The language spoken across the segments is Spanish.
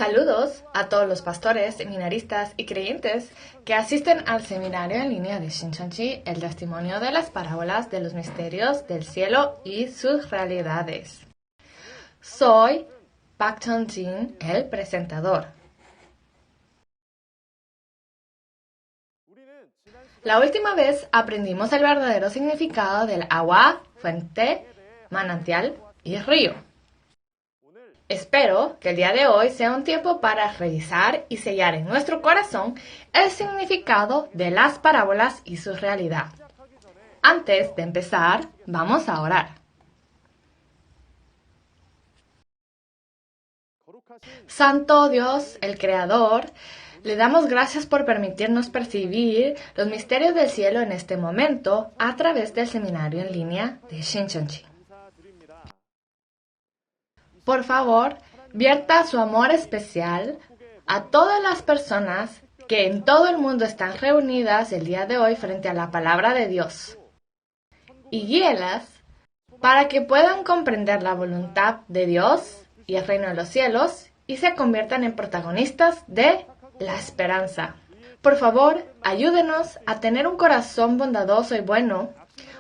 Saludos a todos los pastores, seminaristas y creyentes que asisten al seminario en línea de Shincheonji, el testimonio de las parábolas de los misterios del cielo y sus realidades. Soy Park Chun-jin, el presentador. La última vez aprendimos el verdadero significado del agua, fuente, manantial y río. Espero que el día de hoy sea un tiempo para revisar y sellar en nuestro corazón el significado de las parábolas y su realidad. Antes de empezar, vamos a orar. Santo Dios, el Creador, le damos gracias por permitirnos percibir los misterios del cielo en este momento a través del seminario en línea de Shincheonji. Por favor, vierta su amor especial a todas las personas que en todo el mundo están reunidas el día de hoy frente a la palabra de Dios y guíelas para que puedan comprender la voluntad de Dios y el reino de los cielos y se conviertan en protagonistas de la esperanza. Por favor, ayúdenos a tener un corazón bondadoso y bueno,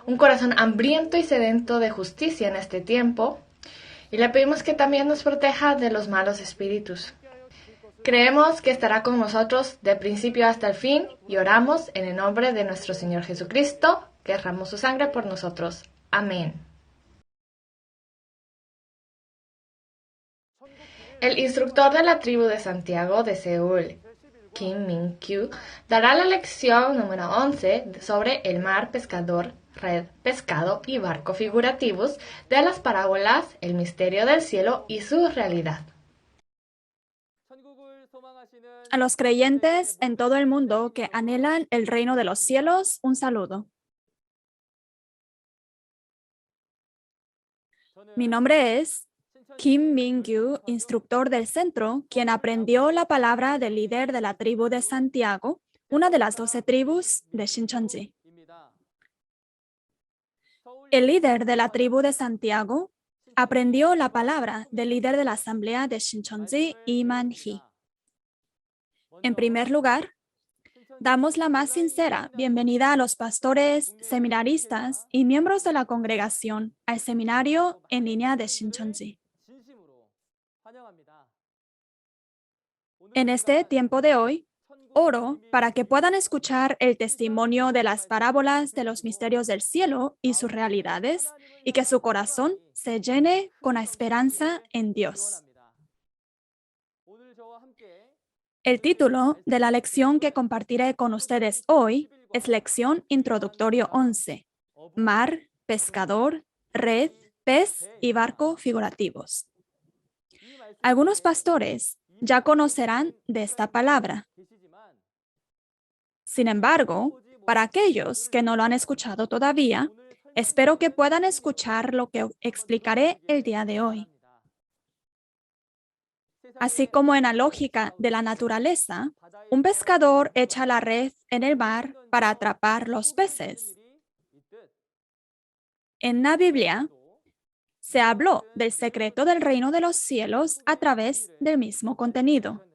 un corazón hambriento y sedento de justicia en este tiempo, y le pedimos que también nos proteja de los malos espíritus. Creemos que estará con nosotros de principio hasta el fin y oramos en el nombre de nuestro Señor Jesucristo, que derramó su sangre por nosotros. Amén. El instructor de la tribu de Santiago de Seúl, Kim Min-kyu, dará la lección número 11 sobre el mar, pescador, red, pescado y barco figurativos de las parábolas, el misterio del cielo y su realidad. A los creyentes en todo el mundo que anhelan el reino de los cielos, un saludo. Mi nombre es Kim Min-kyu, instructor del centro, quien aprendió la palabra del líder de la tribu de Santiago, una de las 12 tribus de Shincheonji. El líder de la tribu de Santiago aprendió la palabra del líder de la asamblea de Shincheonji, Lee Man-hee. En primer lugar, damos la más sincera bienvenida a los pastores, seminaristas y miembros de la congregación al seminario en línea de Shincheonji. En este tiempo de hoy, oro para que puedan escuchar el testimonio de las parábolas de los misterios del cielo y sus realidades, y que su corazón se llene con la esperanza en Dios. El título de la lección que compartiré con ustedes hoy es Lección Introductorio 11, Mar, Pescador, Red, Pez y Barco Figurativos. Algunos pastores ya conocerán de esta palabra. Sin embargo, para aquellos que no lo han escuchado todavía, espero que puedan escuchar lo que explicaré el día de hoy. Así como en la lógica de la naturaleza, un pescador echa la red en el mar para atrapar los peces. En la Biblia, se habló del secreto del reino de los cielos a través del mismo contenido.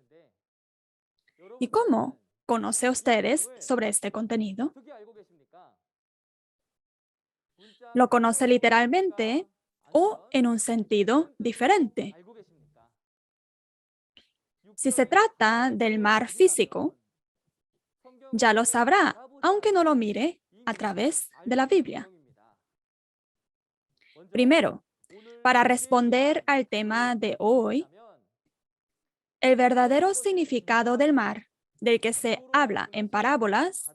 ¿Y cómo conoce ustedes sobre este contenido? ¿Lo conoce literalmente o en un sentido diferente? Si se trata del mar físico, ya lo sabrá, aunque no lo mire a través de la Biblia. Primero, para responder al tema de hoy, el verdadero significado del mar, del que se habla en parábolas,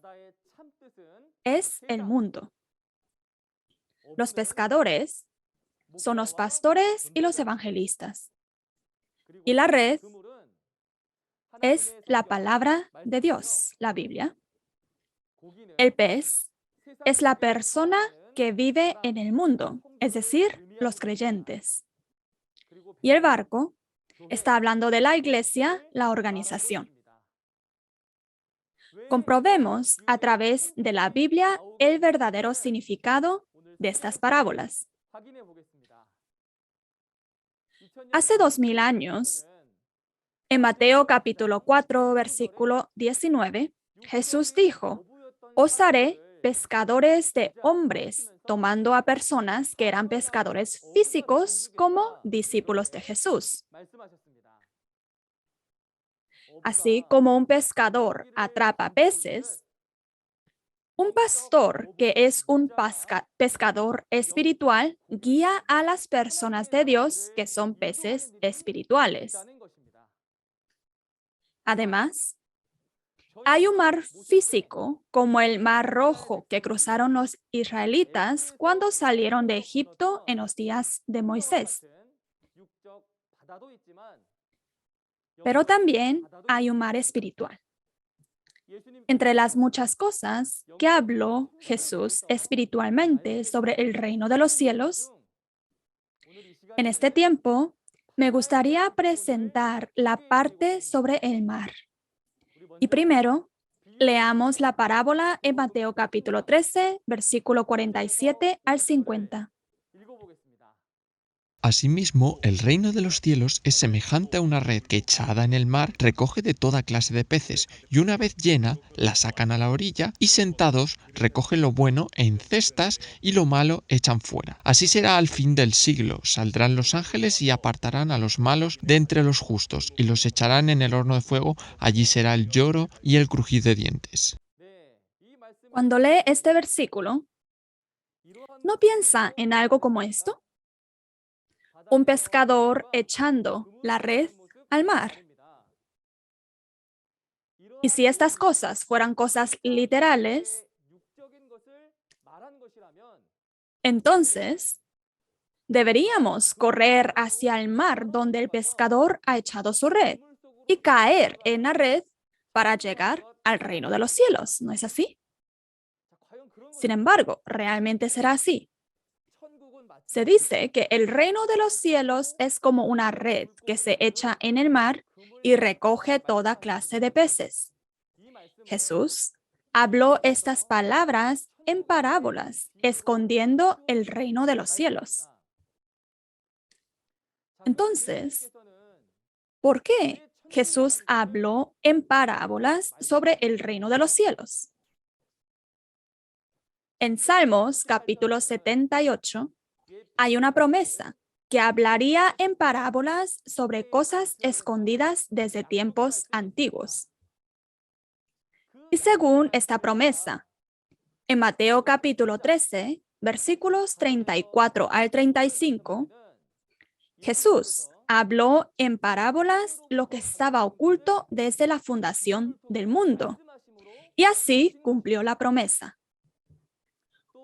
es el mundo. Los pescadores son los pastores y los evangelistas. Y la red es la palabra de Dios, la Biblia. El pez es la persona que vive en el mundo, es decir, los creyentes. Y el barco está hablando de la iglesia, la organización. Comprobemos a través de la Biblia el verdadero significado de estas parábolas. Hace 2000 años, En Mateo capítulo 4, versículo 19, Jesús dijo, os haré pescadores de hombres, tomando a personas que eran pescadores físicos como discípulos de Jesús. Así como un pescador atrapa peces, un pastor que es un pescador espiritual guía a las personas de Dios que son peces espirituales. Además, hay un mar físico como el Mar Rojo que cruzaron los israelitas cuando salieron de Egipto en los días de Moisés. Pero también hay un mar espiritual. Entre las muchas cosas que habló Jesús espiritualmente sobre el reino de los cielos, en este tiempo me gustaría presentar la parte sobre el mar. Y primero, leamos la parábola en Mateo capítulo 13, versículo 47 al 50. Asimismo, el reino de los cielos es semejante a una red que echada en el mar recoge de toda clase de peces, y una vez llena, la sacan a la orilla y sentados recogen lo bueno en cestas y lo malo echan fuera. Así será al fin del siglo. Saldrán los ángeles y apartarán a los malos de entre los justos y los echarán en el horno de fuego. Allí será el lloro y el crujir de dientes. Cuando lee este versículo, ¿no piensa en algo como esto? Un pescador echando la red al mar. Y si estas cosas fueran cosas literales, entonces deberíamos correr hacia el mar donde el pescador ha echado su red y caer en la red para llegar al reino de los cielos, ¿no es así? Sin embargo, ¿realmente será así? Se dice que el reino de los cielos es como una red que se echa en el mar y recoge toda clase de peces. Jesús habló estas palabras en parábolas, escondiendo el reino de los cielos. Entonces, ¿por qué Jesús habló en parábolas sobre el reino de los cielos? En Salmos capítulo 78 hay una promesa que hablaría en parábolas sobre cosas escondidas desde tiempos antiguos. Y según esta promesa, en Mateo capítulo 13, versículos 34 al 35, Jesús habló en parábolas lo que estaba oculto desde la fundación del mundo, y así cumplió la promesa.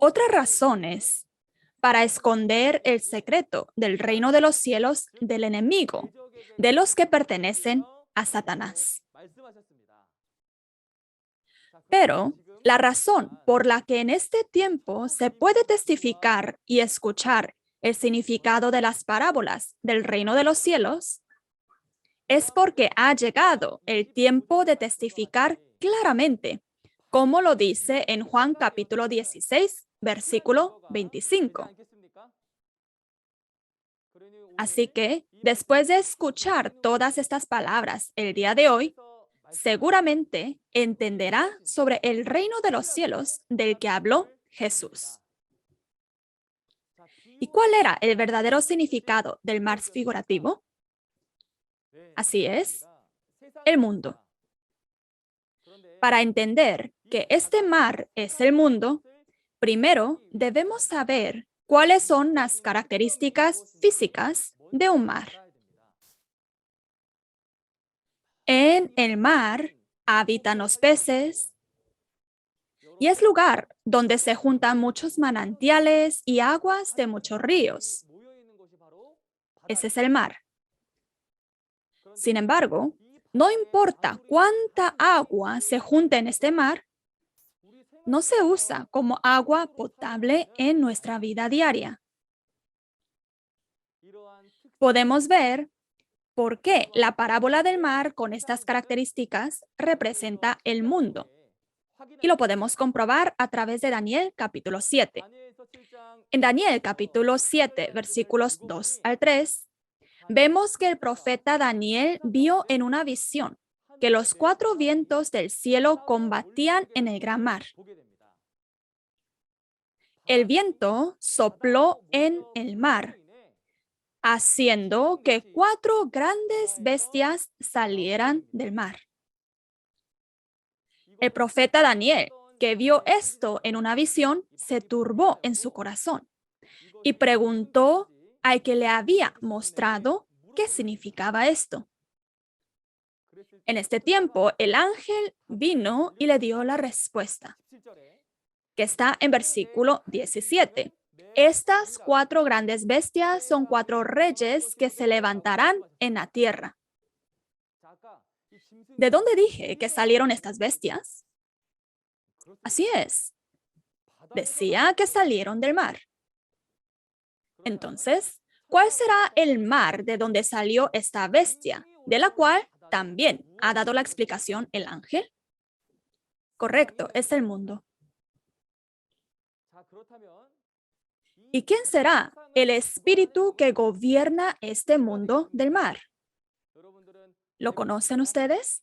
Otras razones para esconder el secreto del reino de los cielos del enemigo, de los que pertenecen a Satanás. Pero la razón por la que en este tiempo se puede testificar y escuchar el significado de las parábolas del reino de los cielos es porque ha llegado el tiempo de testificar claramente, como lo dice en Juan capítulo 16, versículo 25. Así que, después de escuchar todas estas palabras el día de hoy, seguramente entenderá sobre el reino de los cielos del que habló Jesús. ¿Y cuál era el verdadero significado del mar figurativo? Así es, el mundo. Para entender que este mar es el mundo, primero debemos saber cuáles son las características físicas de un mar. En el mar habitan los peces y es lugar donde se juntan muchos manantiales y aguas de muchos ríos. Ese es el mar. Sin embargo, no importa cuánta agua se junte en este mar, no se usa como agua potable en nuestra vida diaria. Podemos ver por qué la parábola del mar con estas características representa el mundo. Y lo podemos comprobar a través de Daniel capítulo 7. En Daniel capítulo 7, versículos 2 al 3, vemos que el profeta Daniel vio en una visión que los 4 vientos del cielo combatían en el gran mar. El viento sopló en el mar, haciendo que 4 grandes bestias salieran del mar. El profeta Daniel, que vio esto en una visión, se turbó en su corazón y preguntó al que le había mostrado qué significaba esto. En este tiempo, el ángel vino y le dio la respuesta, que está en versículo 17. Estas 4 grandes bestias son 4 reyes que se levantarán en la tierra. ¿De dónde dije que salieron estas bestias? Así es. Decía que salieron del mar. Entonces, ¿cuál será el mar de donde salió esta bestia, de la cual también ha dado la explicación el ángel? Correcto, es el mundo. ¿Y quién será el espíritu que gobierna este mundo del mar? ¿Lo conocen ustedes?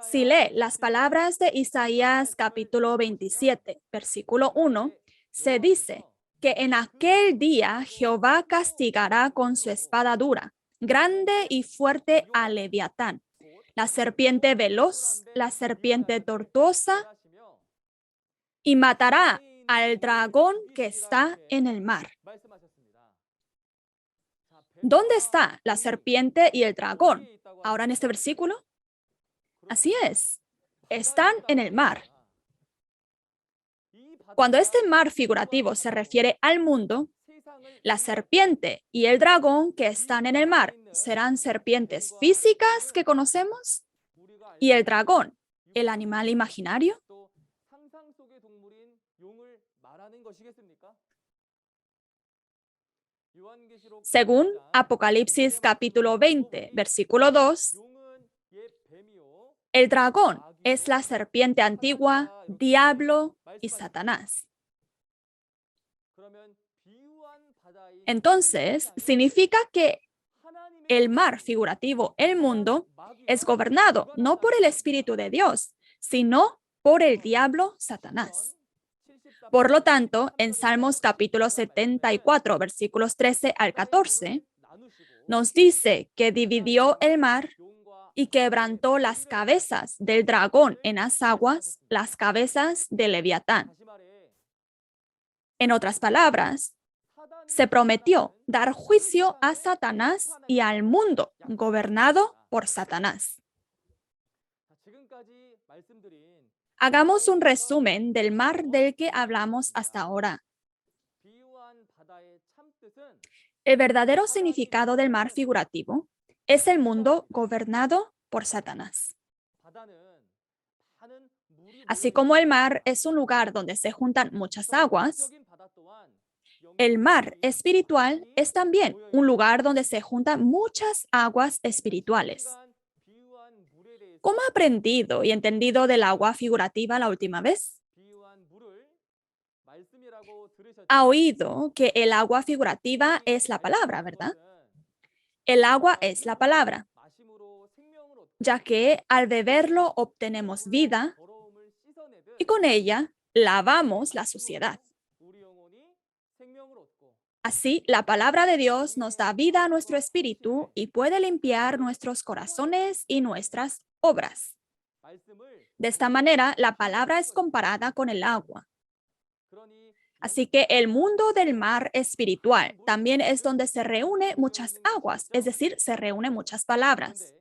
Si lee las palabras de Isaías capítulo 27, versículo 1, se dice que en aquel día Jehová castigará con su espada dura, grande y fuerte a Leviatán, la serpiente veloz, la serpiente tortuosa, y matará al dragón que está en el mar. ¿Dónde está la serpiente y el dragón? Ahora en este versículo. Así es, están en el mar. Cuando este mar figurativo se refiere al mundo, la serpiente y el dragón que están en el mar serán serpientes físicas que conocemos y el dragón, el animal imaginario. Según Apocalipsis capítulo 20, versículo 2, el dragón es la serpiente antigua, diablo y Satanás. Entonces, significa que el mar figurativo, el mundo, es gobernado no por el Espíritu de Dios, sino por el diablo Satanás. Por lo tanto, en Salmos capítulo 74, versículos 13 al 14, nos dice que dividió el mar y quebrantó las cabezas del dragón en las aguas, las cabezas de Leviatán. En otras palabras, se prometió dar juicio a Satanás y al mundo gobernado por Satanás. Hagamos un resumen del mar del que hablamos hasta ahora. El verdadero significado del mar figurativo es el mundo gobernado por Satanás. Así como el mar es un lugar donde se juntan muchas aguas, el mar espiritual es también un lugar donde se juntan muchas aguas espirituales. ¿Cómo ha aprendido y entendido del agua figurativa la última vez? Ha oído que el agua figurativa es la palabra, ¿verdad? El agua es la palabra, ya que al beberlo obtenemos vida y con ella lavamos la suciedad. Así, la palabra de Dios nos da vida a nuestro espíritu y puede limpiar nuestros corazones y nuestras obras. De esta manera, la palabra es comparada con el agua. Así que el mundo del mar espiritual también es donde se reúnen muchas aguas, es decir, se reúnen muchas palabras.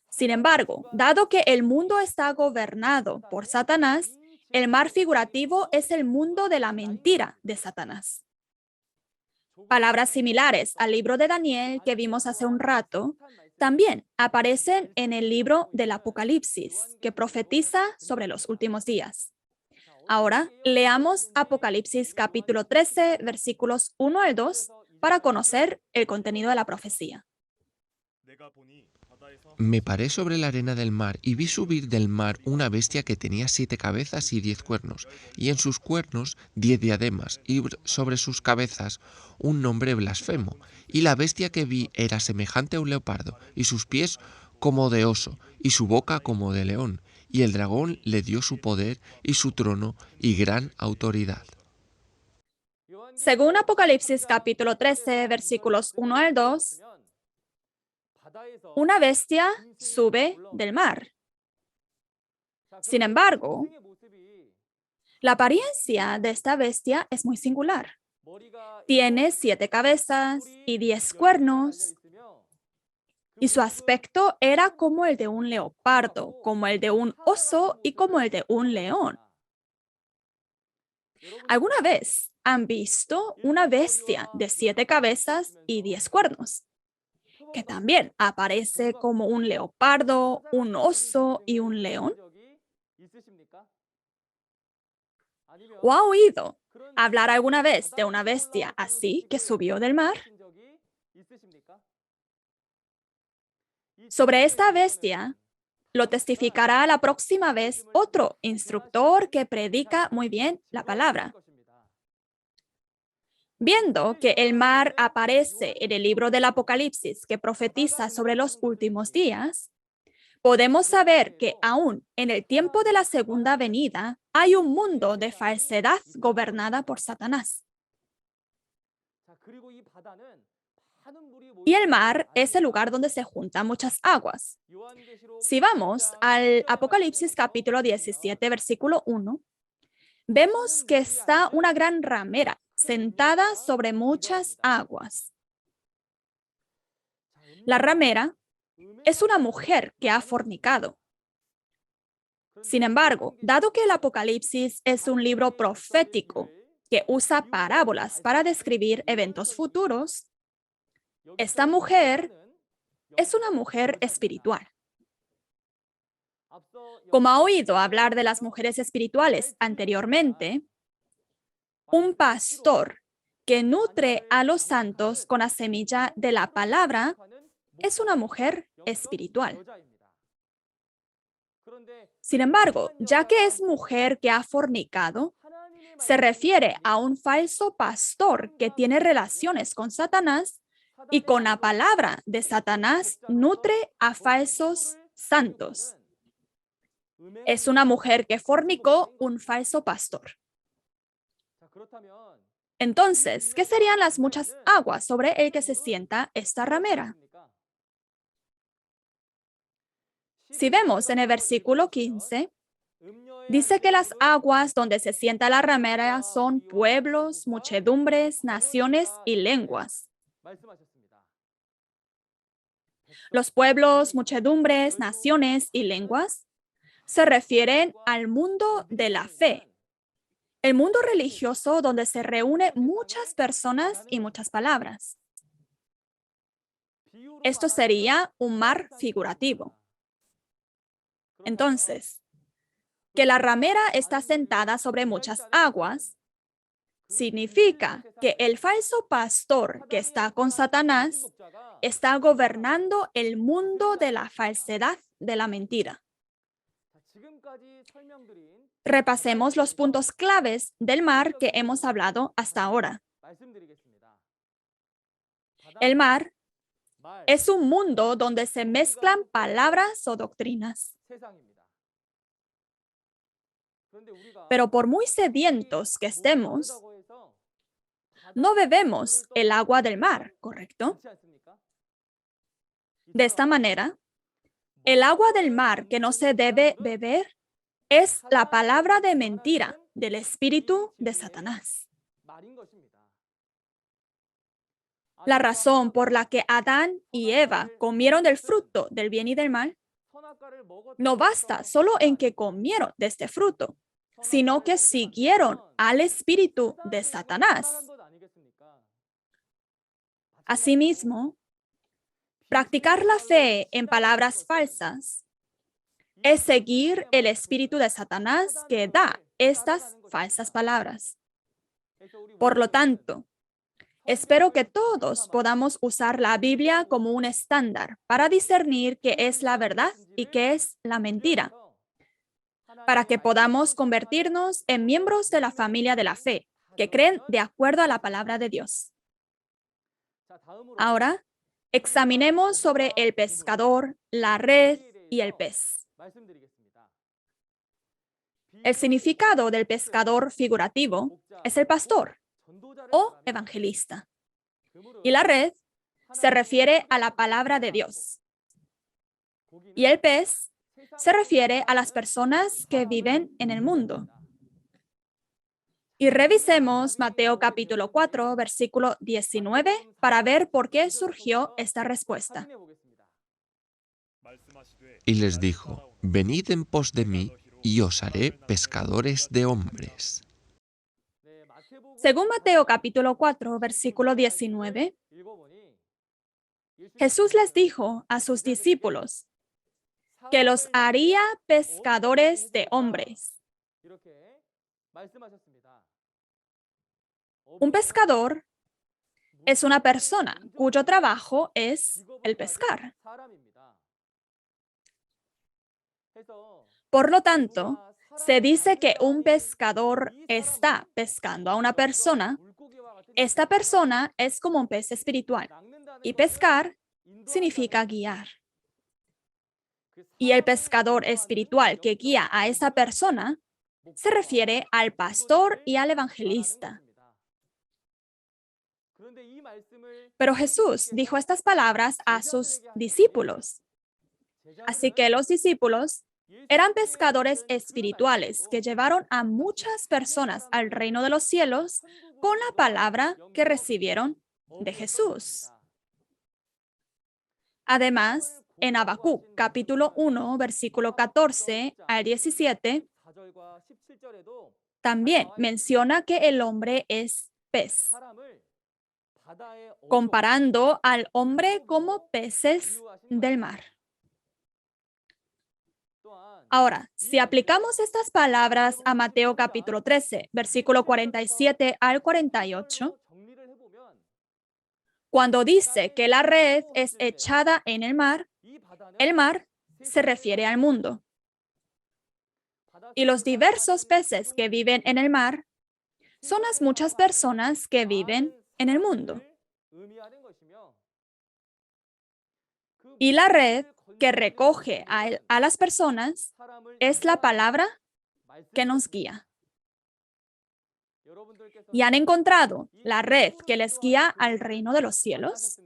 Sin embargo, dado que el mundo está gobernado por Satanás, el mar figurativo es el mundo de la mentira de Satanás. Palabras similares al libro de Daniel que vimos hace un rato también aparecen en el libro del Apocalipsis, que profetiza sobre los últimos días. Ahora leamos Apocalipsis capítulo 13, versículos 1 al 2 para conocer el contenido de la profecía. Me paré sobre la arena del mar y vi subir del mar una bestia que tenía 7 cabezas y 10 cuernos, y en sus cuernos 10 diademas, y sobre sus cabezas un nombre blasfemo. Y la bestia que vi era semejante a un leopardo, y sus pies como de oso, y su boca como de león. Y el dragón le dio su poder y su trono y gran autoridad. Según Apocalipsis capítulo 13, versículos 1 al 2, una bestia sube del mar. Sin embargo, la apariencia de esta bestia es muy singular. Tiene 7 cabezas y 10 cuernos, y su aspecto era como el de un leopardo, como el de un oso y como el de un león. ¿Alguna vez han visto una bestia de 7 cabezas y 10 cuernos, que también aparece como un leopardo, un oso y un león? ¿O ha oído hablar alguna vez de una bestia así que subió del mar? Sobre esta bestia lo testificará la próxima vez otro instructor que predica muy bien la palabra. Viendo que el mar aparece en el libro del Apocalipsis que profetiza sobre los últimos días, podemos saber que aún en el tiempo de la segunda venida hay un mundo de falsedad gobernada por Satanás. Y el mar es el lugar donde se juntan muchas aguas. Si vamos al Apocalipsis capítulo 17, versículo 1, vemos que está una gran ramera sentada sobre muchas aguas. La ramera es una mujer que ha fornicado. Sin embargo, dado que el Apocalipsis es un libro profético que usa parábolas para describir eventos futuros, esta mujer es una mujer espiritual. Como ha oído hablar de las mujeres espirituales anteriormente, un pastor que nutre a los santos con la semilla de la palabra es una mujer espiritual. Sin embargo, ya que es mujer que ha fornicado, se refiere a un falso pastor que tiene relaciones con Satanás y con la palabra de Satanás nutre a falsos santos. Es una mujer que fornicó un falso pastor. Entonces, ¿qué serían las muchas aguas sobre el que se sienta esta ramera? Si vemos en el versículo 15, dice que las aguas donde se sienta la ramera son pueblos, muchedumbres, naciones y lenguas. Los pueblos, muchedumbres, naciones y lenguas se refieren al mundo de la fe, el mundo religioso donde se reúnen muchas personas y muchas palabras. Esto sería un mar figurativo. Entonces, que la ramera está sentada sobre muchas aguas significa que el falso pastor que está con Satanás está gobernando el mundo de la falsedad, de la mentira. Repasemos los puntos claves del mar que hemos hablado hasta ahora. El mar es un mundo donde se mezclan palabras o doctrinas. Pero por muy sedientos que estemos, no bebemos el agua del mar, ¿correcto? De esta manera, el agua del mar que no se debe beber es la palabra de mentira del espíritu de Satanás. La razón por la que Adán y Eva comieron del fruto del bien y del mal no basta solo en que comieron de este fruto, sino que siguieron al espíritu de Satanás. Asimismo, practicar la fe en palabras falsas es seguir el espíritu de Satanás que da estas falsas palabras. Por lo tanto, Espero que todos podamos usar la Biblia como un estándar para discernir qué es la verdad y qué es la mentira, para que podamos convertirnos en miembros de la familia de la fe, que creen de acuerdo a la palabra de Dios. Ahora, examinemos sobre el pescador, la red y el pez. El significado del pescador figurativo es el pastor o evangelista. Y la red se refiere a la palabra de Dios. Y el pez se refiere a las personas que viven en el mundo. Y revisemos Mateo capítulo 4, versículo 19, para ver por qué surgió esta respuesta. Y les dijo, venid en pos de mí, y os haré pescadores de hombres. Según Mateo capítulo 4, versículo 19, Jesús les dijo a sus discípulos que los haría pescadores de hombres. Un pescador es una persona cuyo trabajo es el pescar. Por lo tanto, se dice que un pescador está pescando a una persona. Esta persona es como un pez espiritual y pescar significa guiar. Y el pescador espiritual que guía a esa persona se refiere al pastor y al evangelista. Pero Jesús dijo estas palabras a sus discípulos. Así que los discípulos eran pescadores espirituales que llevaron a muchas personas al reino de los cielos con la palabra que recibieron de Jesús. Además, en Habacuc, capítulo 1, versículo 14 al 17, también menciona que el hombre es pez, comparando al hombre como peces del mar. Ahora, si aplicamos estas palabras a Mateo capítulo 13, versículo 47 al 48, cuando dice que la red es echada en el mar se refiere al mundo. Y los diversos peces que viven en el mar son las muchas personas que viven en el mundo. Y la red que recoge a las personas es la palabra que nos guía. ¿Y han encontrado la red que les guía al reino de los cielos?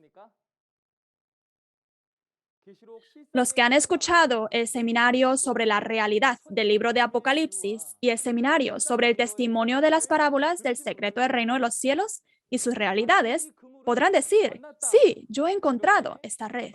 Los que han escuchado el seminario sobre la realidad del libro de Apocalipsis y el seminario sobre el testimonio de las parábolas del secreto del reino de los cielos y sus realidades, podrán decir, sí, yo he encontrado esta red.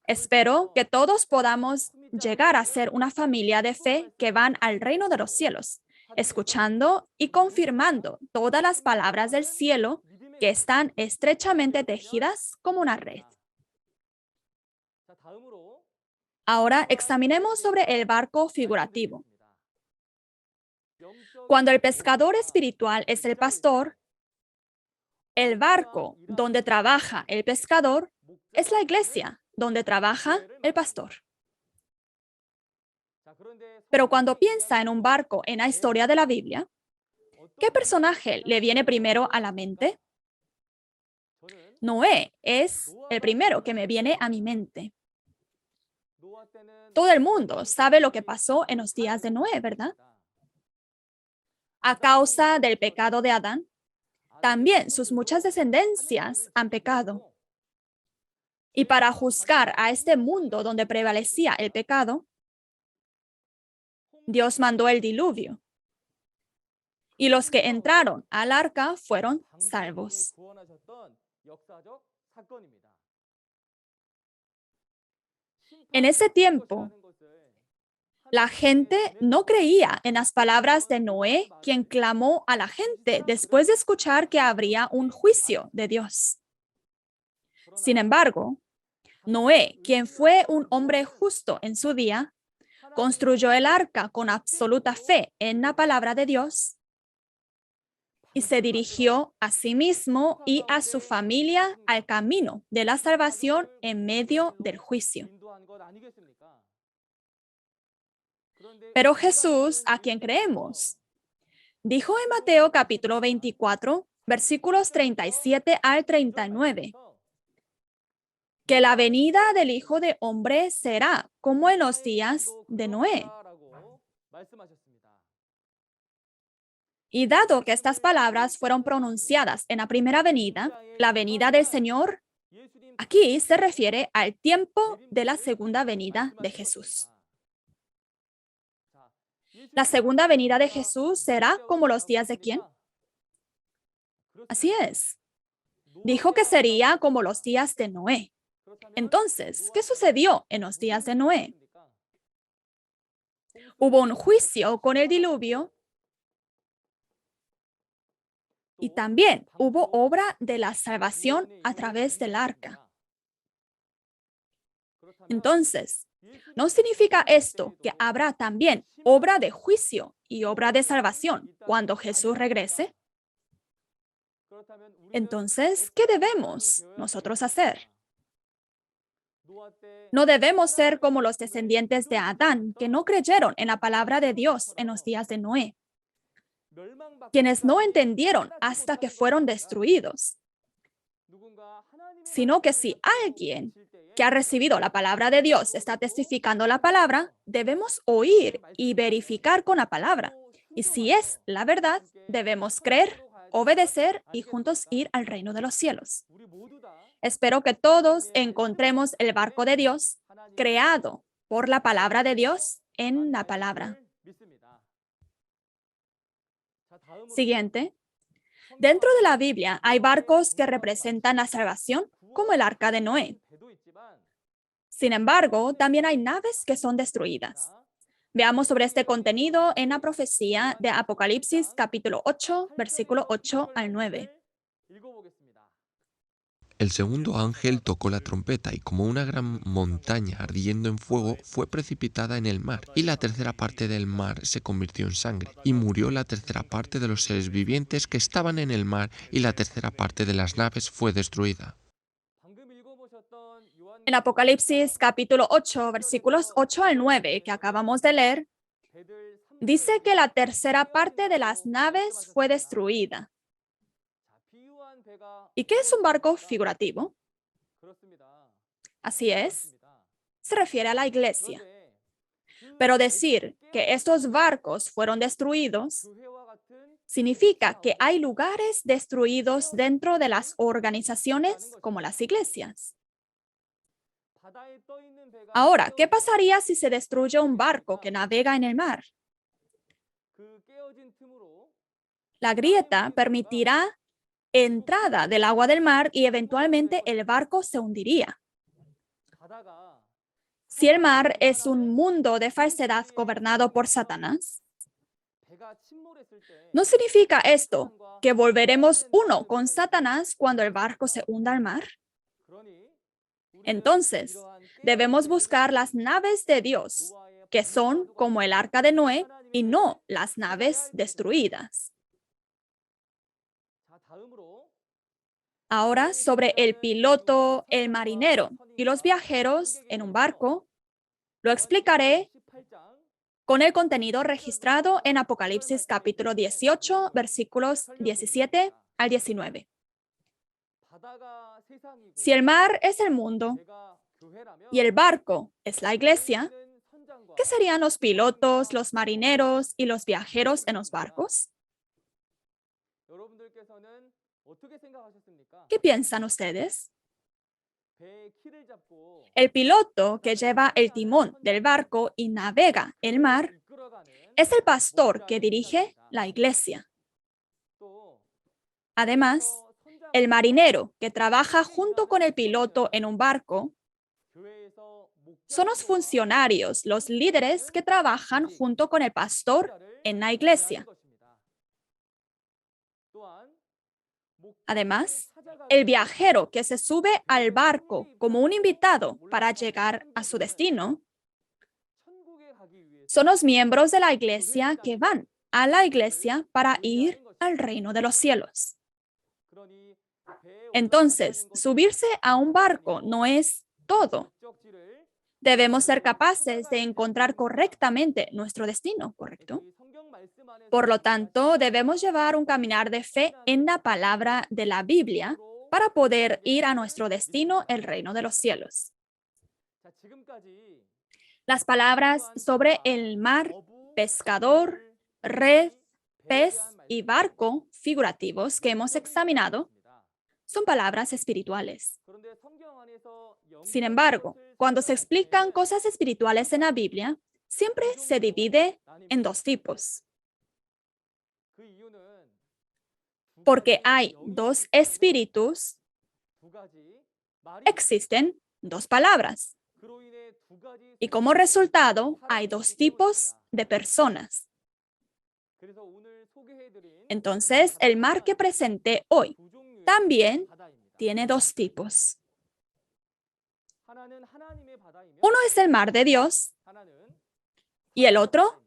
Espero que todos podamos llegar a ser una familia de fe que van al reino de los cielos, escuchando y confirmando todas las palabras del cielo que están estrechamente tejidas como una red. Ahora examinemos sobre el barco figurativo. Cuando el pescador espiritual es el pastor, el barco donde trabaja el pescador es la iglesia donde trabaja el pastor. Pero cuando piensa en un barco en la historia de la Biblia, ¿qué personaje le viene primero a la mente? Noé es el primero que me viene a mi mente. Todo el mundo sabe lo que pasó en los días de Noé, ¿verdad? A causa del pecado de Adán, también sus muchas descendencias han pecado. Y para juzgar a este mundo donde prevalecía el pecado, Dios mandó el diluvio. Y los que entraron al arca fueron salvos. En ese tiempo, la gente no creía en las palabras de Noé, quien clamó a la gente después de escuchar que habría un juicio de Dios. Sin embargo, Noé, quien fue un hombre justo en su día, construyó el arca con absoluta fe en la palabra de Dios y se dirigió a sí mismo y a su familia al camino de la salvación en medio del juicio. Pero Jesús, a quien creemos, dijo en Mateo capítulo 24, versículos 37 al 39, que la venida del Hijo de Hombre será como en los días de Noé. Y dado que estas palabras fueron pronunciadas en la primera venida, la venida del Señor, aquí se refiere al tiempo de la segunda venida de Jesús. La segunda venida de Jesús será como los días de ¿quién? Así es. Dijo que sería como los días de Noé. Entonces, ¿qué sucedió en los días de Noé? Hubo un juicio con el diluvio y también hubo obra de la salvación a través del arca. Entonces, ¿no significa esto que habrá también obra de juicio y obra de salvación cuando Jesús regrese? Entonces, ¿qué debemos nosotros hacer? No debemos ser como los descendientes de Adán, que no creyeron en la palabra de Dios en los días de Noé, quienes no entendieron hasta que fueron destruidos, sino que si alguien que ha recibido la palabra de Dios está testificando la palabra, debemos oír y verificar con la palabra. Y si es la verdad, debemos creer, obedecer y juntos ir al reino de los cielos. Espero que todos encontremos el barco de Dios creado por la palabra de Dios en la palabra. Siguiente. Dentro de la Biblia hay barcos que representan la salvación, como el arca de Noé. Sin embargo, también hay naves que son destruidas. Veamos sobre este contenido en la profecía de Apocalipsis capítulo 8, versículo 8 al 9. El segundo ángel tocó la trompeta y como una gran montaña ardiendo en fuego fue precipitada en el mar, y la tercera parte del mar se convirtió en sangre, y murió la tercera parte de los seres vivientes que estaban en el mar, y la tercera parte de las naves fue destruida. En Apocalipsis capítulo 8, versículos 8 al 9, que acabamos de leer, dice que la tercera parte de las naves fue destruida. ¿Y qué es un barco figurativo? Así es, se refiere a la iglesia. Pero decir que estos barcos fueron destruidos significa que hay lugares destruidos dentro de las organizaciones como las iglesias. Ahora, ¿qué pasaría si se destruye un barco que navega en el mar? La grieta permitirá entrada del agua del mar y eventualmente el barco se hundiría. Si el mar es un mundo de falsedad gobernado por Satanás, ¿no significa esto que volveremos uno con Satanás cuando el barco se hunda al mar? Entonces, debemos buscar las naves de Dios, que son como el arca de Noé y no las naves destruidas. Ahora, sobre el piloto, el marinero y los viajeros en un barco, lo explicaré con el contenido registrado en Apocalipsis capítulo 18, versículos 17 al 19. Si el mar es el mundo y el barco es la iglesia, ¿qué serían los pilotos, los marineros y los viajeros en los barcos? ¿Qué piensan ustedes? El piloto que lleva el timón del barco y navega el mar es el pastor que dirige la iglesia. Además, el marinero que trabaja junto con el piloto en un barco son los funcionarios, los líderes que trabajan junto con el pastor en la iglesia. Además, el viajero que se sube al barco como un invitado para llegar a su destino son los miembros de la iglesia que van a la iglesia para ir al reino de los cielos. Entonces, subirse a un barco no es todo. Debemos ser capaces de encontrar correctamente nuestro destino, ¿correcto? Por lo tanto, debemos llevar un caminar de fe en la palabra de la Biblia para poder ir a nuestro destino, el reino de los cielos. Las palabras sobre el mar, pescador, red, pez y barco figurativos que hemos examinado son palabras espirituales. Sin embargo, cuando se explican cosas espirituales en la Biblia, siempre se divide en dos tipos. Porque hay dos espíritus, existen dos palabras. Y como resultado, hay dos tipos de personas. Entonces, el mar que presenté hoy también tiene dos tipos. Uno es el mar de Dios y el otro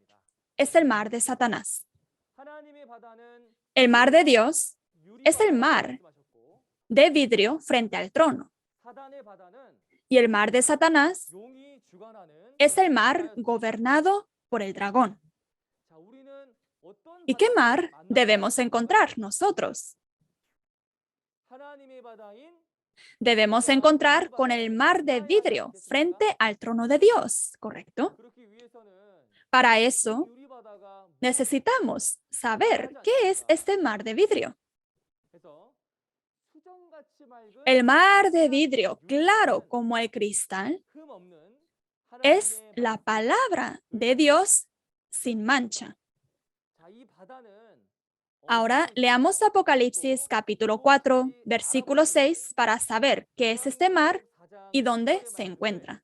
es el mar de Satanás. El mar de Dios es el mar de vidrio frente al trono. Y el mar de Satanás es el mar gobernado por el dragón. ¿Y qué mar debemos encontrar nosotros? Debemos encontrar con el mar de vidrio frente al trono de Dios, ¿correcto? Para eso, necesitamos saber qué es este mar de vidrio. El mar de vidrio, claro como el cristal, es la palabra de Dios sin mancha. Ahora leamos Apocalipsis capítulo 4, versículo 6 para saber qué es este mar y dónde se encuentra.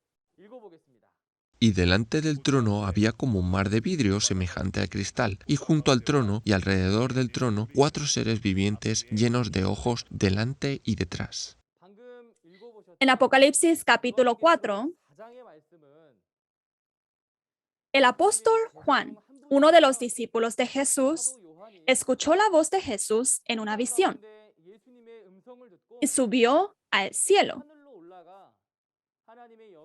Y delante del trono había como un mar de vidrio semejante al cristal, y junto al trono y alrededor del trono 4 seres vivientes llenos de ojos delante y detrás. En Apocalipsis capítulo 4, el apóstol Juan, uno de los discípulos de Jesús, escuchó la voz de Jesús en una visión y subió al cielo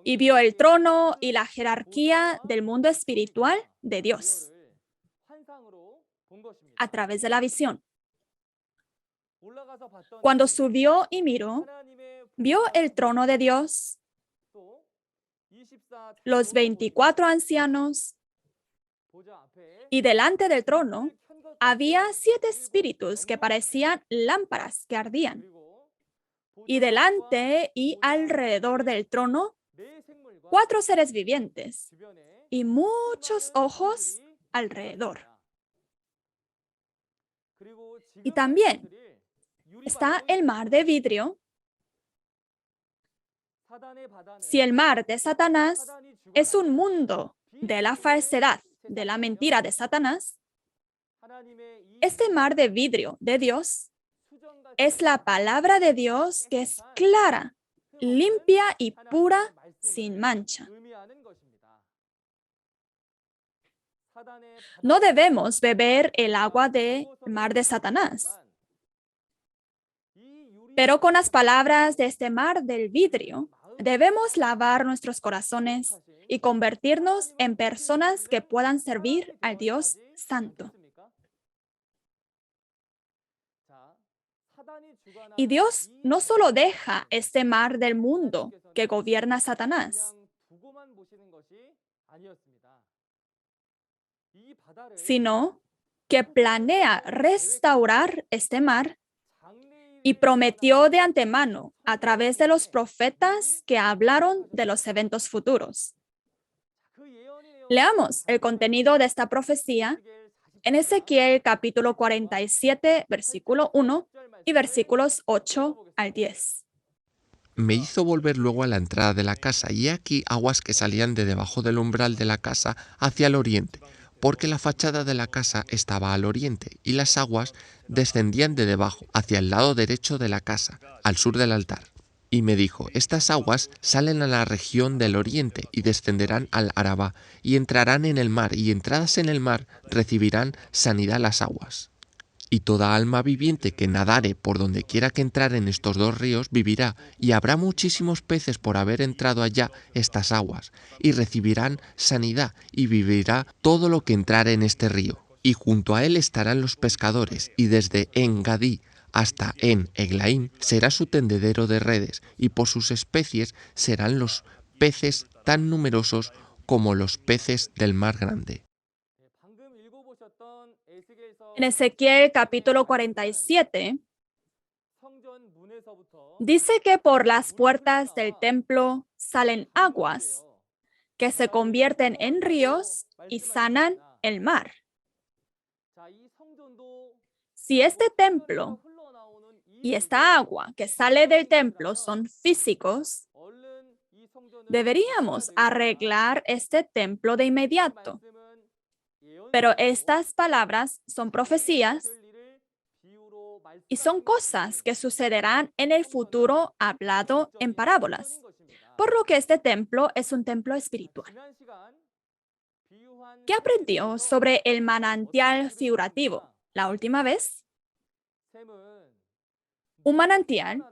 y vio el trono y la jerarquía del mundo espiritual de Dios a través de la visión. Cuando subió y miró, vio el trono de Dios, los 24 ancianos, y delante del trono había 7 espíritus que parecían lámparas que ardían. Y delante y alrededor del trono, 4 seres vivientes y muchos ojos alrededor. Y también está el mar de vidrio. Si el mar de Satanás es un mundo de la falsedad, de la mentira de Satanás, este mar de vidrio de Dios es la palabra de Dios que es clara, limpia y pura, sin mancha. No debemos beber el agua del mar de Satanás. Pero con las palabras de este mar del vidrio, debemos lavar nuestros corazones y convertirnos en personas que puedan servir al Dios Santo. Y Dios no solo deja este mar del mundo que gobierna a Satanás, sino que planea restaurar este mar y prometió de antemano a través de los profetas que hablaron de los eventos futuros. Leamos el contenido de esta profecía en Ezequiel capítulo 47, versículo 1 y versículos 8 al 10. Me hizo volver luego a la entrada de la casa, y he aquí aguas que salían de debajo del umbral de la casa hacia el oriente, porque la fachada de la casa estaba al oriente, y las aguas descendían de debajo, hacia el lado derecho de la casa, al sur del altar. Y me dijo, estas aguas salen a la región del oriente, y descenderán al Arabá, y entrarán en el mar, y entradas en el mar recibirán sanidad las aguas. Y toda alma viviente que nadare por donde quiera que entrar en estos dos ríos vivirá, y habrá muchísimos peces por haber entrado allá estas aguas, y recibirán sanidad, y vivirá todo lo que entrare en este río. Y junto a él estarán los pescadores, y desde En Gadí hasta En Eglaim será su tendedero de redes, y por sus especies serán los peces tan numerosos como los peces del mar grande. En Ezequiel capítulo 47, dice que por las puertas del templo salen aguas que se convierten en ríos y sanan el mar. Si este templo y esta agua que sale del templo son físicos, deberíamos arreglar este templo de inmediato. Pero estas palabras son profecías y son cosas que sucederán en el futuro hablado en parábolas, por lo que este templo es un templo espiritual. ¿Qué aprendió sobre el manantial figurativo la última vez? Un manantial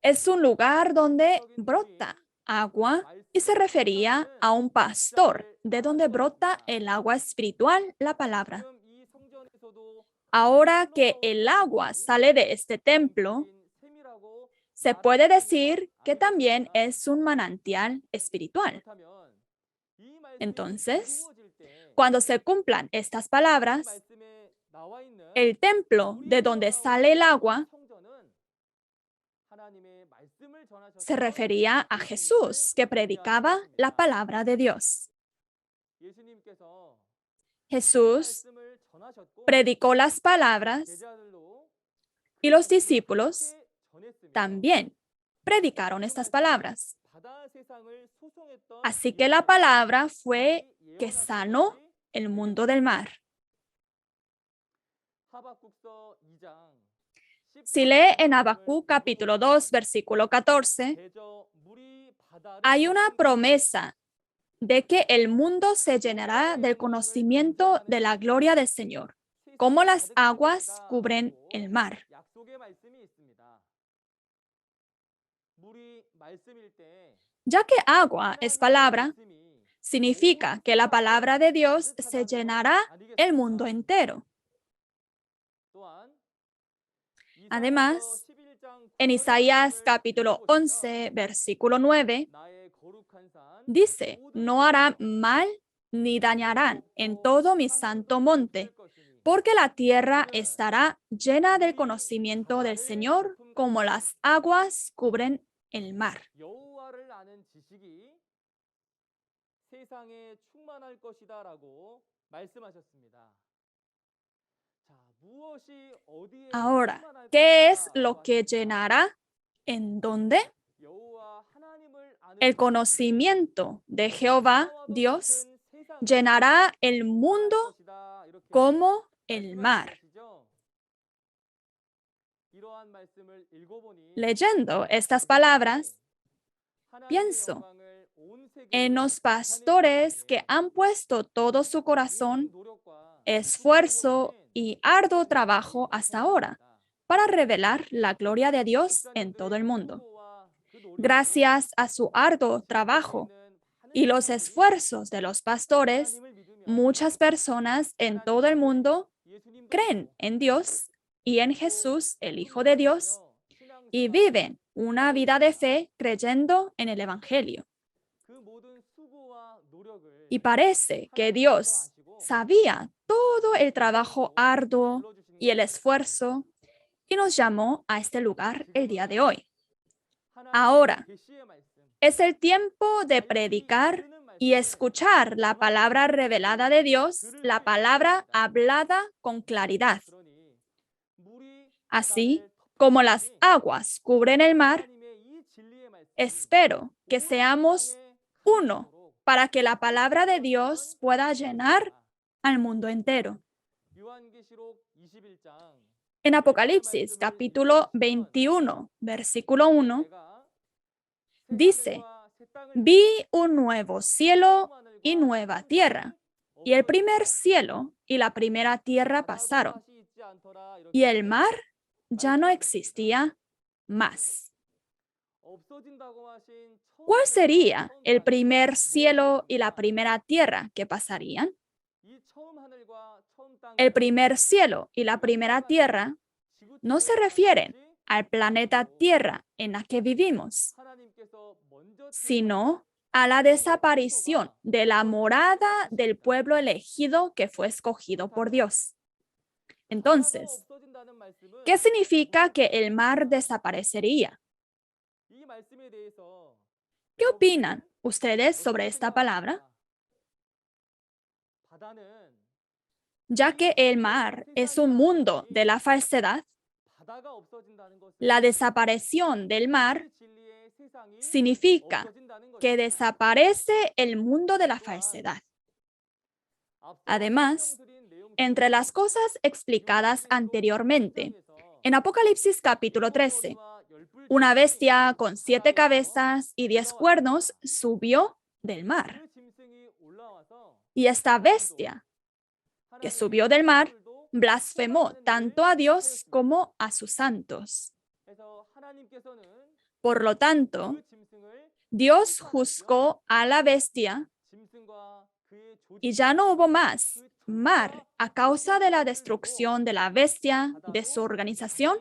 es un lugar donde brota agua y se refería a un pastor, de donde brota el agua espiritual, la palabra. Ahora que el agua sale de este templo, se puede decir que también es un manantial espiritual. Entonces, cuando se cumplan estas palabras, el templo de donde sale el agua se refería a Jesús, que predicaba la palabra de Dios. Jesús predicó las palabras y los discípulos también predicaron estas palabras. Así que la palabra fue que sanó el mundo del mar. Si lee en Habacuc capítulo 2, versículo 14, hay una promesa de que el mundo se llenará del conocimiento de la gloria del Señor, como las aguas cubren el mar. Ya que agua es palabra, significa que la palabra de Dios se llenará el mundo entero. Además, en Isaías capítulo 11, versículo 9, dice, no harán mal ni dañarán en todo mi santo monte, porque la tierra estará llena del conocimiento del Señor, como las aguas cubren el mar. Ahora, ¿qué es lo que llenará? ¿En dónde? El conocimiento de Jehová, Dios, llenará el mundo como el mar. Leyendo estas palabras, pienso en los pastores que han puesto todo su corazón, esfuerzo y arduo trabajo hasta ahora para revelar la gloria de Dios en todo el mundo. Gracias a su arduo trabajo y los esfuerzos de los pastores, muchas personas en todo el mundo creen en Dios y en Jesús, el Hijo de Dios, y viven una vida de fe creyendo en el Evangelio. Y parece que Dios sabía todo el trabajo arduo y el esfuerzo y nos llamó a este lugar el día de hoy. Ahora es el tiempo de predicar y escuchar la palabra revelada de Dios, la palabra hablada con claridad. Así como las aguas cubren el mar, espero que seamos uno para que la palabra de Dios pueda llenar al mundo entero. En Apocalipsis capítulo 21, versículo 1, dice, vi un nuevo cielo y nueva tierra, y el primer cielo y la primera tierra pasaron, y el mar ya no existía más. ¿Cuál sería el primer cielo y la primera tierra que pasarían? El primer cielo y la primera tierra no se refieren al planeta Tierra en la que vivimos, sino a la desaparición de la morada del pueblo elegido que fue escogido por Dios. Entonces, ¿qué significa que el mar desaparecería? ¿Qué opinan ustedes sobre esta palabra? Ya que el mar es un mundo de la falsedad, la desaparición del mar significa que desaparece el mundo de la falsedad. Además, entre las cosas explicadas anteriormente, en Apocalipsis capítulo 13, una bestia con 7 cabezas y 10 cuernos subió del mar. Y esta bestia que subió del mar blasfemó tanto a Dios como a sus santos. Por lo tanto, Dios juzgó a la bestia y ya no hubo más mar a causa de la destrucción de la bestia, de su organización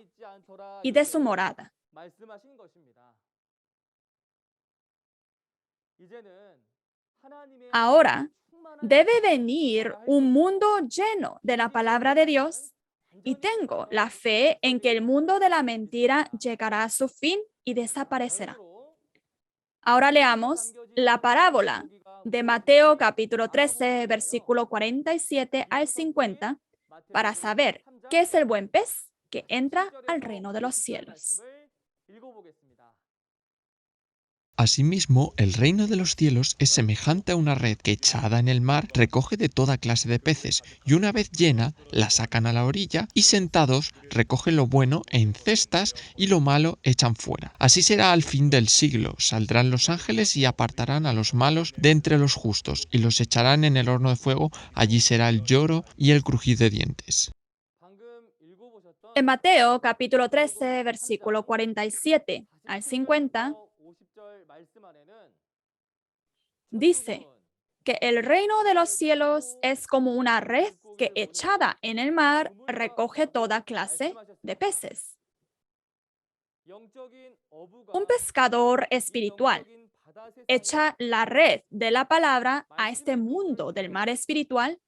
y de su morada. Ahora debe venir un mundo lleno de la palabra de Dios y tengo la fe en que el mundo de la mentira llegará a su fin y desaparecerá. Ahora leamos la parábola de Mateo capítulo 13, versículo 47 al 50, para saber qué es el buen pez que entra al reino de los cielos. Asimismo, el reino de los cielos es semejante a una red que echada en el mar recoge de toda clase de peces, y una vez llena, la sacan a la orilla y sentados recogen lo bueno en cestas y lo malo echan fuera. Así será al fin del siglo. Saldrán los ángeles y apartarán a los malos de entre los justos y los echarán en el horno de fuego. Allí será el lloro y el crujir de dientes. En Mateo capítulo 13, versículo 47 al 50, dice que el reino de los cielos es como una red que echada en el mar recoge toda clase de peces. Un pescador espiritual echa la red de la palabra a este mundo del mar espiritual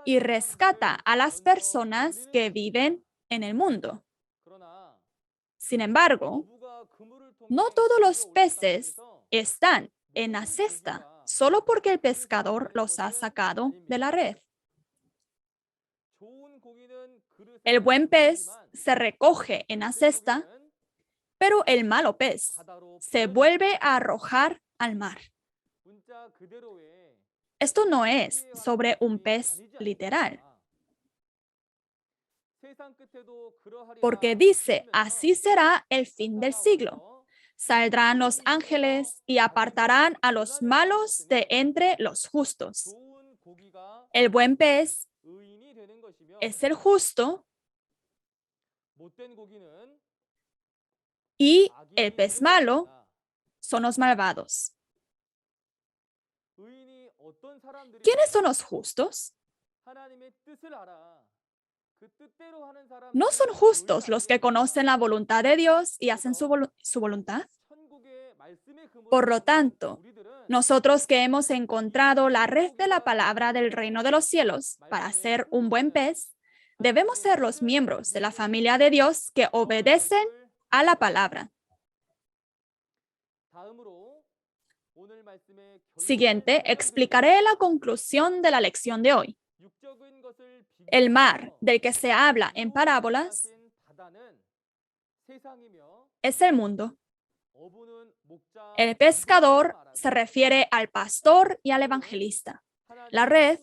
y rescata a las personas que viven en el mundo. Sin embargo, no todos los peces están en la cesta solo porque el pescador los ha sacado de la red. El buen pez se recoge en la cesta, pero el malo pez se vuelve a arrojar al mar. Esto no es sobre un pez literal, porque dice, así será el fin del siglo. Saldrán los ángeles y apartarán a los malos de entre los justos. El buen pez es el justo y el pez malo son los malvados. ¿Quiénes son los justos? ¿No son justos los que conocen la voluntad de Dios y hacen su voluntad? Por lo tanto, nosotros que hemos encontrado la red de la palabra del reino de los cielos para ser un buen pez, debemos ser los miembros de la familia de Dios que obedecen a la palabra. Siguiente, explicaré la conclusión de la lección de hoy. El mar del que se habla en parábolas es el mundo. El pescador se refiere al pastor y al evangelista. La red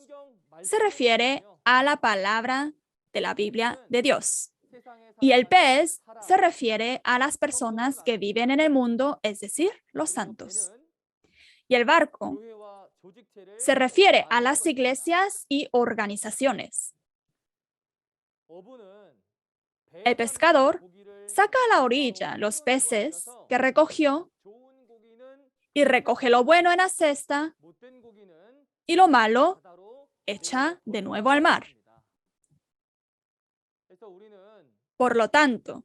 se refiere a la palabra de la Biblia de Dios. Y el pez se refiere a las personas que viven en el mundo, es decir, los santos. Y el barco se refiere a las iglesias y organizaciones. El pescador saca a la orilla los peces que recogió y recoge lo bueno en la cesta y lo malo echa de nuevo al mar. Por lo tanto,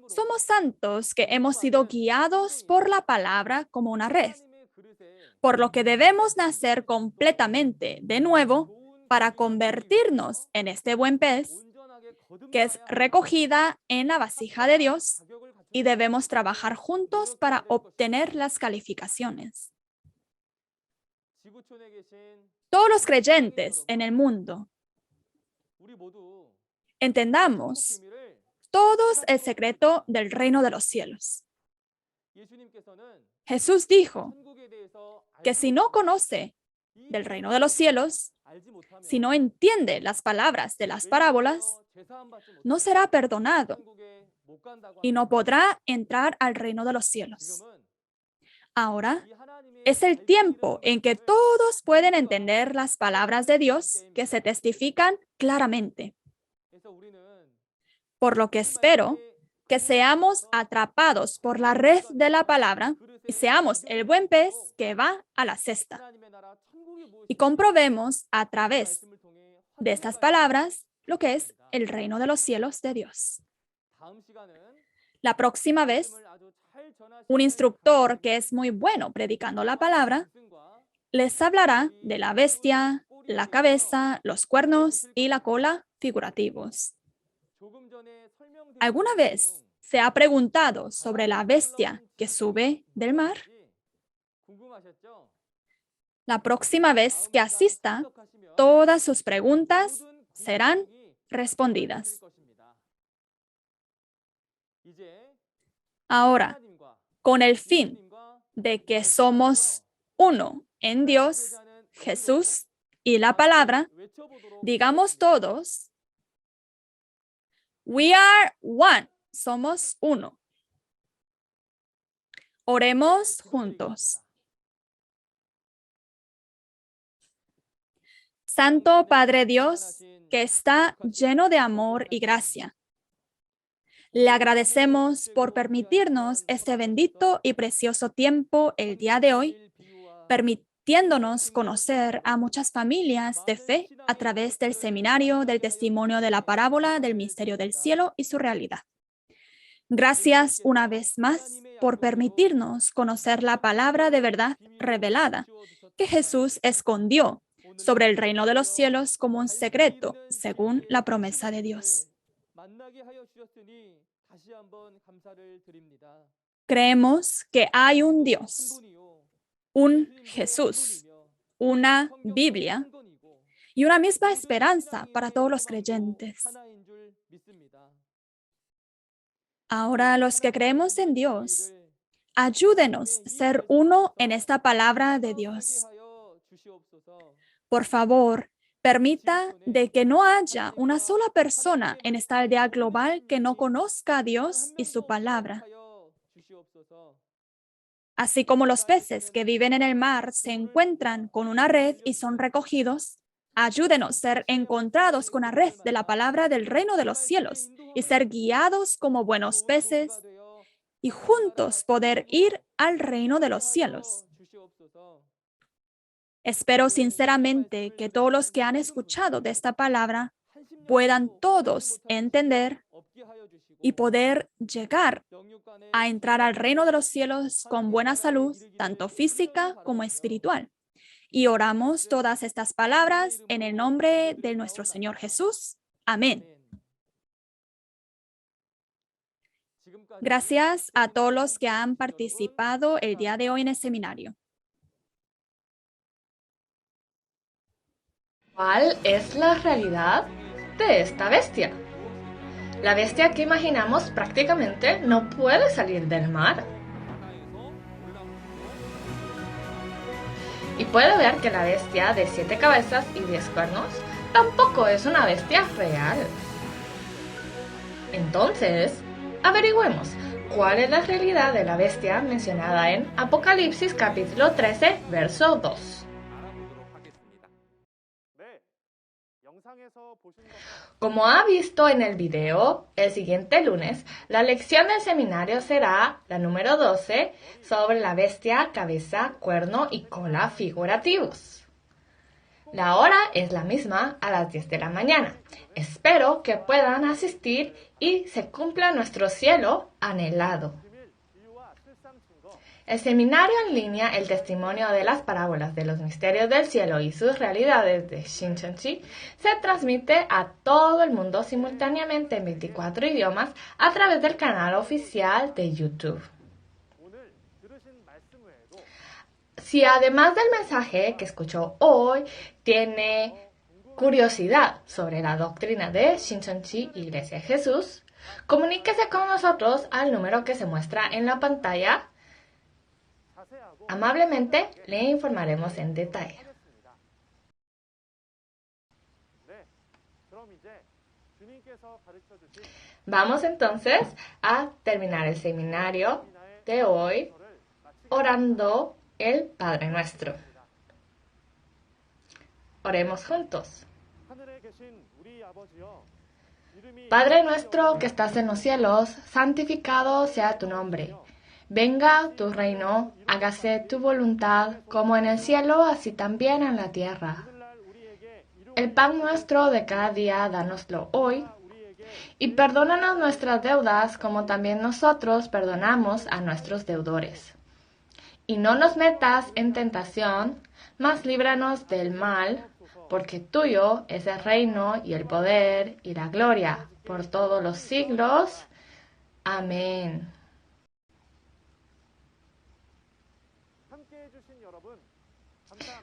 somos santos que hemos sido guiados por la palabra como una red, por lo que debemos nacer completamente de nuevo para convertirnos en este buen pez que es recogida en la vasija de Dios y debemos trabajar juntos para obtener las calificaciones. Todos los creyentes en el mundo, entendamos todos el secreto del reino de los cielos. Jesús dijo que si no conoce del reino de los cielos, si no entiende las palabras de las parábolas, no será perdonado y no podrá entrar al reino de los cielos. Ahora es el tiempo en que todos pueden entender las palabras de Dios que se testifican claramente. Por lo que espero que seamos atrapados por la red de la palabra y seamos el buen pez que va a la cesta. Y comprobemos a través de estas palabras lo que es el reino de los cielos de Dios. La próxima vez, un instructor que es muy bueno predicando la palabra les hablará de la bestia, la cabeza, los cuernos y la cola figurativos. ¿Alguna vez se ha preguntado sobre la bestia que sube del mar? La próxima vez que asista, todas sus preguntas serán respondidas. Ahora, con el fin de que somos uno en Dios, Jesús y la palabra, digamos todos, we are one, somos uno. Oremos juntos. Santo Padre Dios, que está lleno de amor y gracia, le agradecemos por permitirnos este bendito y precioso tiempo el día de hoy, permitiéndonos conocer a muchas familias de fe a través del seminario del testimonio de la parábola del misterio del cielo y su realidad. Gracias una vez más por permitirnos conocer la palabra de verdad revelada que Jesús escondió sobre el reino de los cielos como un secreto, según la promesa de Dios. Creemos que hay un Dios, un Jesús, una Biblia y una misma esperanza para todos los creyentes. Ahora, los que creemos en Dios, ayúdenos a ser uno en esta palabra de Dios. Por favor, permita de que no haya una sola persona en esta aldea global que no conozca a Dios y su palabra. Así como los peces que viven en el mar se encuentran con una red y son recogidos, ayúdenos a ser encontrados con la red de la palabra del reino de los cielos y ser guiados como buenos peces y juntos poder ir al reino de los cielos. Espero sinceramente que todos los que han escuchado de esta palabra puedan todos entender y poder llegar a entrar al reino de los cielos con buena salud, tanto física como espiritual. Y oramos todas estas palabras en el nombre de nuestro Señor Jesús. Amén. Gracias a todos los que han participado el día de hoy en el seminario. ¿Cuál es la realidad de esta bestia? La bestia que imaginamos prácticamente no puede salir del mar. Y puede ver que la bestia de 7 cabezas y 10 cuernos tampoco es una bestia real. Entonces, averigüemos cuál es la realidad de la bestia mencionada en Apocalipsis capítulo 13, verso 2. Como ha visto en el video, el siguiente lunes, la lección del seminario será la número 12 sobre la bestia, cabeza, cuerno y cola figurativos. La hora es la misma a las 10 de la mañana. Espero que puedan asistir y se cumpla nuestro cielo anhelado. El seminario en línea El testimonio de las parábolas de los misterios del cielo y sus realidades de Shincheonji se transmite a todo el mundo simultáneamente en 24 idiomas a través del canal oficial de YouTube. Si además del mensaje que escuchó hoy tiene curiosidad sobre la doctrina de Shincheonji Iglesia de Jesús, comuníquese con nosotros al número que se muestra en la pantalla. Amablemente le informaremos en detalle. Vamos entonces a terminar el seminario de hoy orando el Padre Nuestro. Oremos juntos. Padre nuestro que estás en los cielos, santificado sea tu nombre. Venga tu reino, hágase tu voluntad, como en el cielo, así también en la tierra. El pan nuestro de cada día, dánoslo hoy, y perdónanos nuestras deudas, como también nosotros perdonamos a nuestros deudores. Y no nos metas en tentación, mas líbranos del mal, porque tuyo es el reino y el poder y la gloria por todos los siglos. Amén.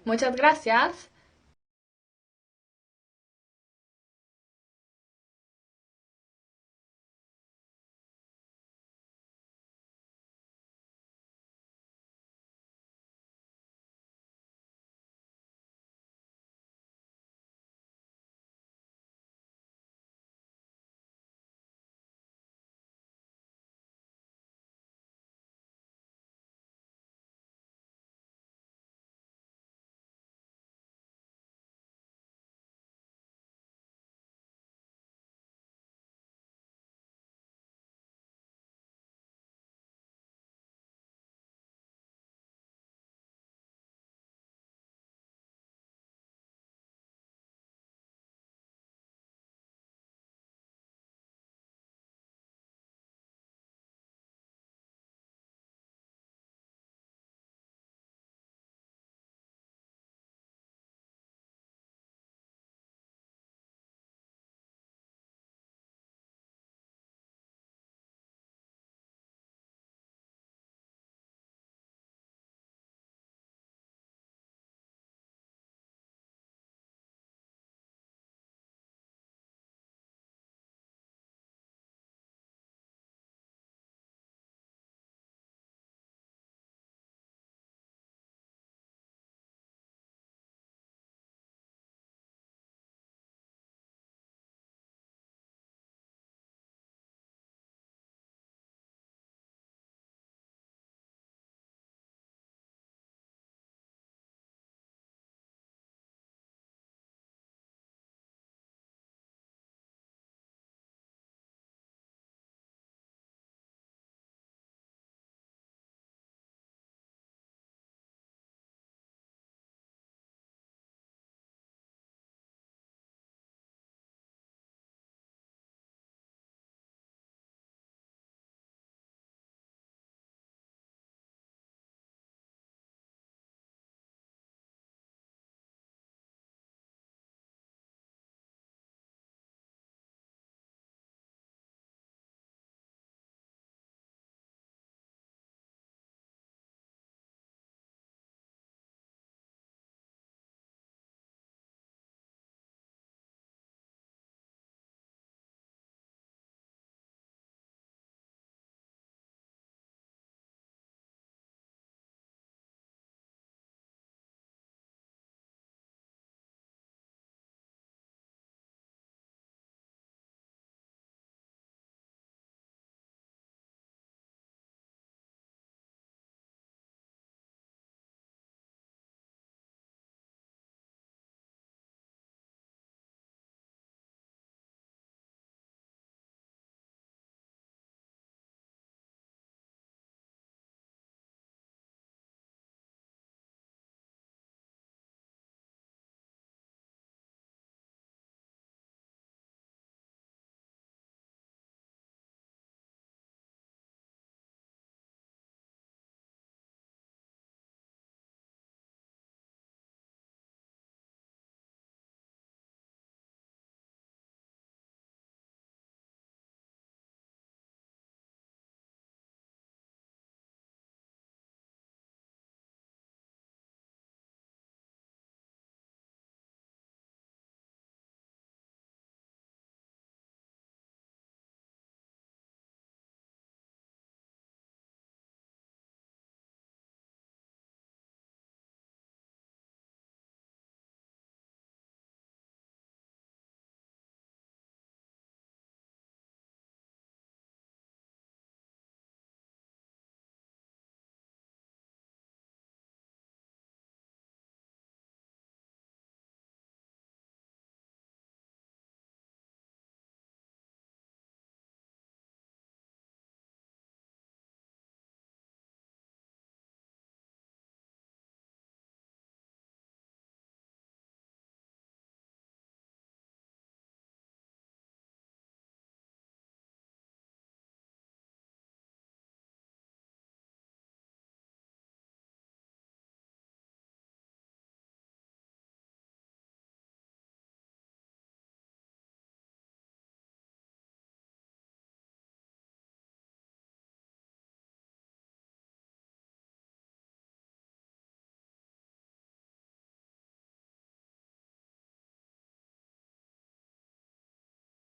Muchas gracias